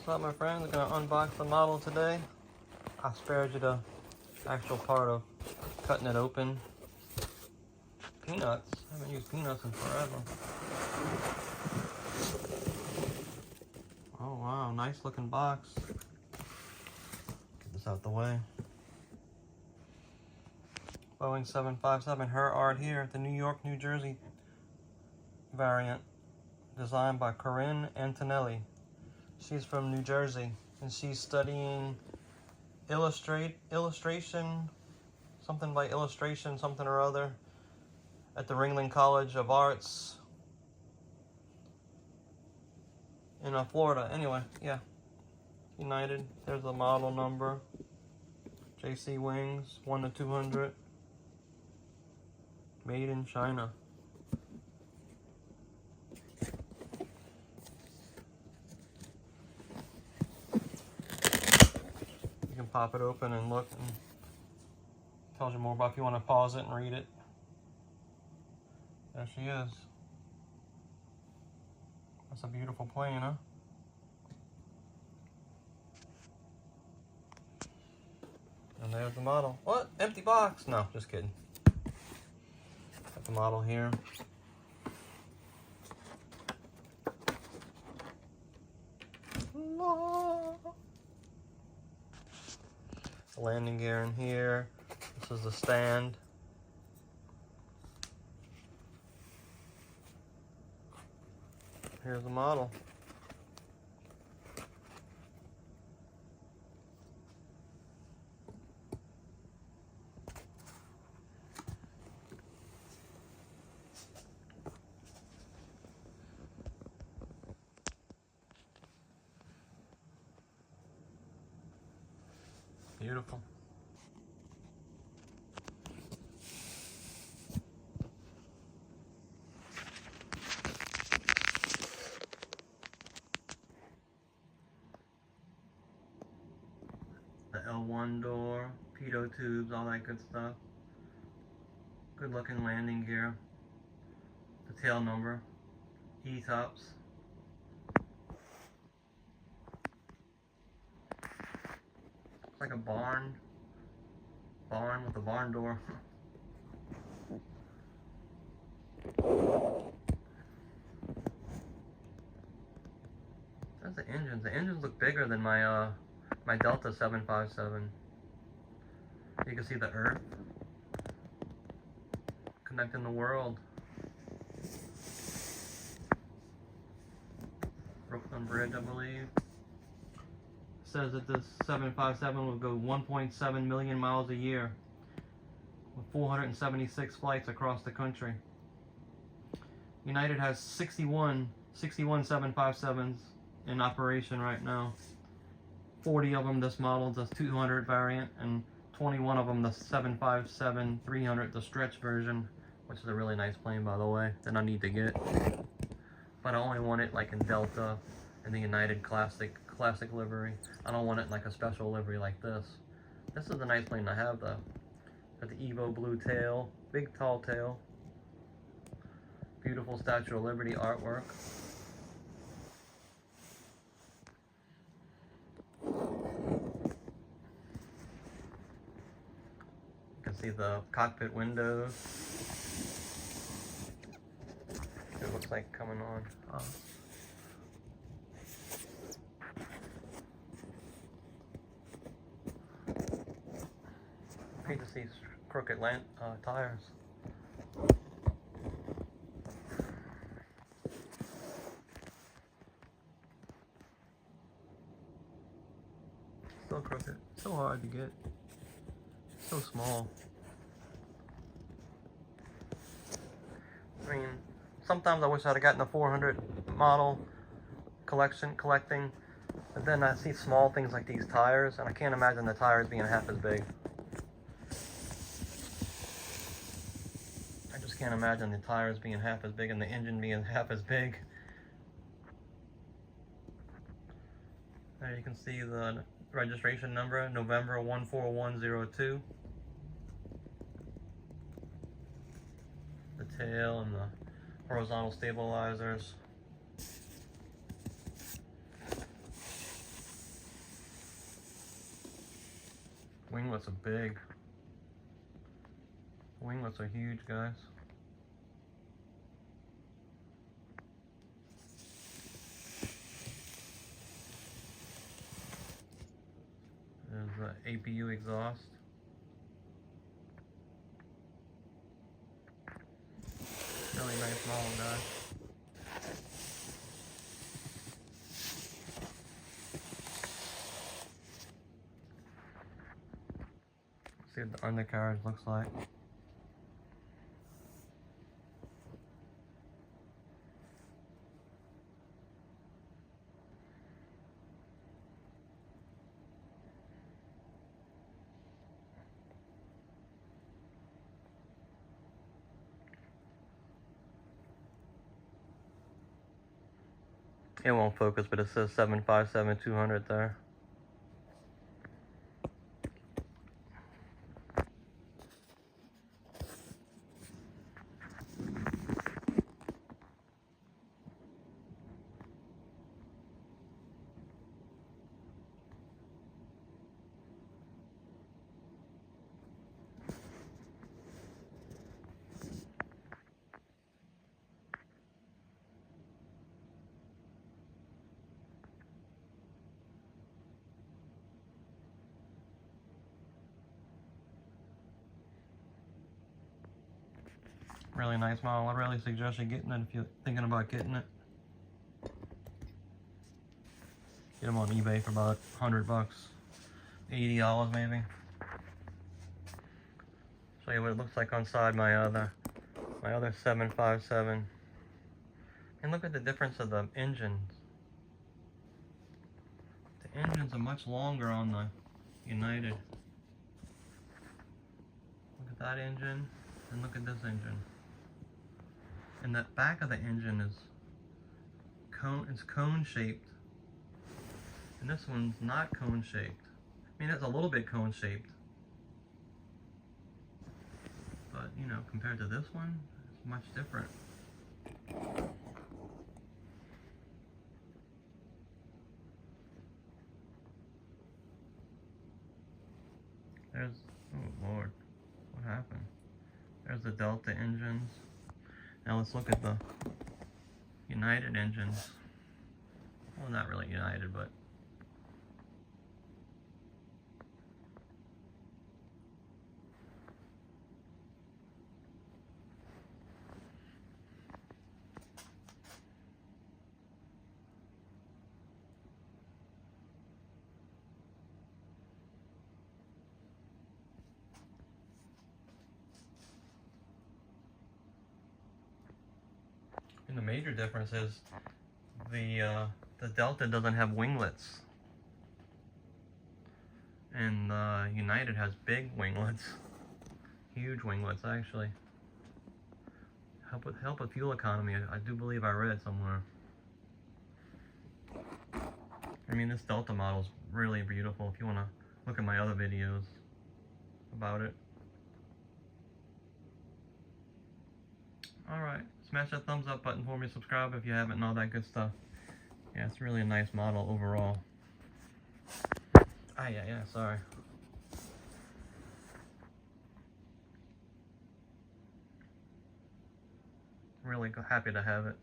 What's up, my friends? I'm gonna unbox the model today. I spared you the actual part of cutting it open. Peanuts. I haven't used peanuts in forever. Oh wow, nice looking box. Get this out the way. Boeing 757, her art here, the New York, New Jersey variant, designed by Corinne Antonelli. She's from New Jersey, and she's studying illustration, something by illustration, something or other, at the Ringling College of Arts in Florida. Anyway, yeah, United. There's the model number. JC Wings, 1 to 200. Made in China. You can pop it open and look, and tells you more about if you want to pause it and read it. There she is. That's a beautiful plane, huh? And there's the model. What? Empty box? No, just kidding. Got the model here. The landing gear in here. This is the stand. Here's the model. Beautiful. The L1 door, pitot tubes, all that good stuff. Good looking landing gear. The tail number, E-tops. It's like a barn with a barn door. That's the engines. The engines look bigger than my my Delta 757. You can see the Earth connecting the world. Brooklyn Bridge, I believe. Says that this 757 will go 1.7 million miles a year with 476 flights across the country. United has 61 757s in operation right now. 40 of them this model, the 200 variant, and 21 of them the 757-300, the stretch version, which is a really nice plane, by the way, that I need to get. But I only want it like in Delta and the United classic livery. I don't want it in like a special livery like this. This is a nice plane to have though. Got the Evo blue tail, big tall tail. Beautiful Statue of Liberty artwork. You can see the cockpit windows. It looks like coming on. I hate to see crooked tires. Still crooked. So hard to get. So small. I mean, sometimes I wish I'd have gotten the 400 model collecting, but then I see small things like these tires, and I can't imagine the tires being half as big. I just can't imagine the tires being half as big and the engine being half as big. There you can see the registration number, November 14102. The tail and the horizontal stabilizers. winglets are big. Winglets are huge, guys. There's the APU exhaust. Really nice model, guys. See what the undercarriage looks like. It won't focus, but it says 757-200 there. Really nice model. I really suggest you getting it if you're thinking about getting it. Get them on eBay for about 100 bucks, $80 maybe. Show you what it looks like on side my other 757. And look at the difference of the engines. The engines are much longer on the United. Look at that engine, and look at this engine. And the back of the engine is cone shaped, and this one's not cone shaped. I mean, it's a little bit cone shaped, but you know, compared to this one, it's much different. There's, oh Lord, what happened? There's the Delta engines. Now let's look at the United engines. Well, not really United, but and the major difference is the Delta doesn't have winglets, and United has big winglets, huge winglets actually. Help with fuel economy. I do believe I read somewhere. I mean, this Delta model is really beautiful. If you want to look at my other videos about it. All right. Smash that thumbs up button for me, subscribe if you haven't, and all that good stuff. Yeah, it's really a nice model overall. Ah, yeah, sorry. Really happy to have it.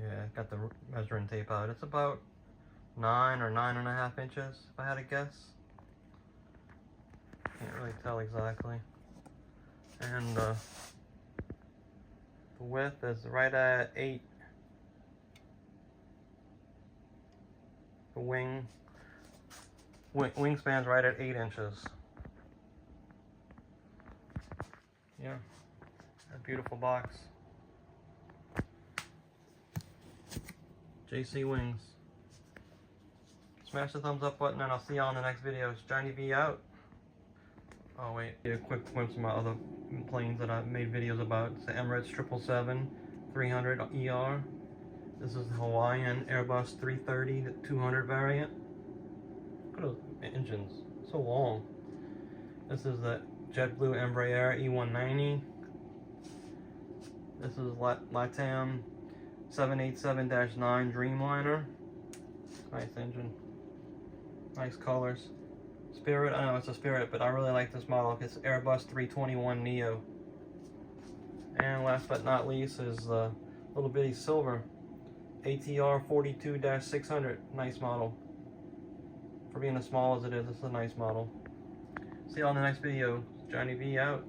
Yeah, got the measuring tape out. It's about 9 or 9.5 inches, if I had to guess. Can't really tell exactly. And the width is right at 8. The wingspan's right at 8 inches. Yeah, a beautiful box. JC Wings. Smash the thumbs up button, and I'll see you on the next video. Johnny V out. Oh wait, a quick glimpse of my other planes that I've made videos about. It's the Emirates 777-300 ER. This is the Hawaiian Airbus 330-200 variant. Look at those engines, so long. This is the JetBlue Embraer E190. This is LATAM 787-9 Dreamliner. Nice engine. Nice colors. Spirit, I know it's a Spirit, but I really like this model. It's Airbus 321 Neo. And last but not least is the little bitty silver ATR 42-600. Nice model. For being as small as it is, it's a nice model. See you on the next video. Johnny V out.